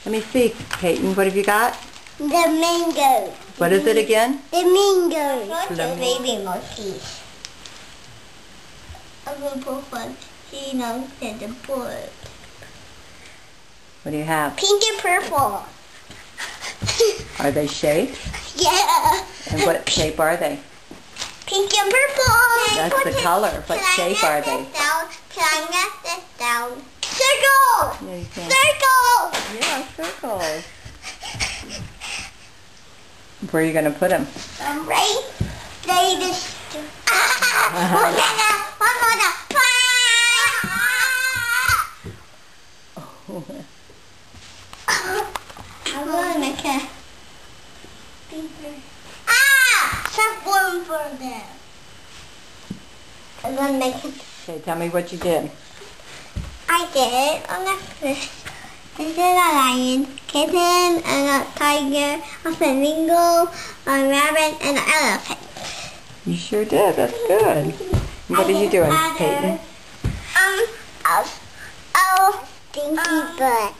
Let me see, Peyton. What have you got? The mango. What is it again? The mango. The baby monkeys. A little frappuccino and the board. What do you have? Pink and purple. Are they shaped? Yeah. And what shape are they? Pink and purple. That's the color. What shape are they? Can I get this down? Circle. Yeah, you can. Circle. Yeah, circles. Where are you going to put them? Right. They just. One more. I'm going to make a paper. Stop one for them. I'm going to make it. Okay, tell me what you did. I did on the fish. This is a lion, kitten, and a tiger, a flamingo, a rabbit, and an elephant. You sure did. That's good. What are you doing, Peyton? Stinky butt.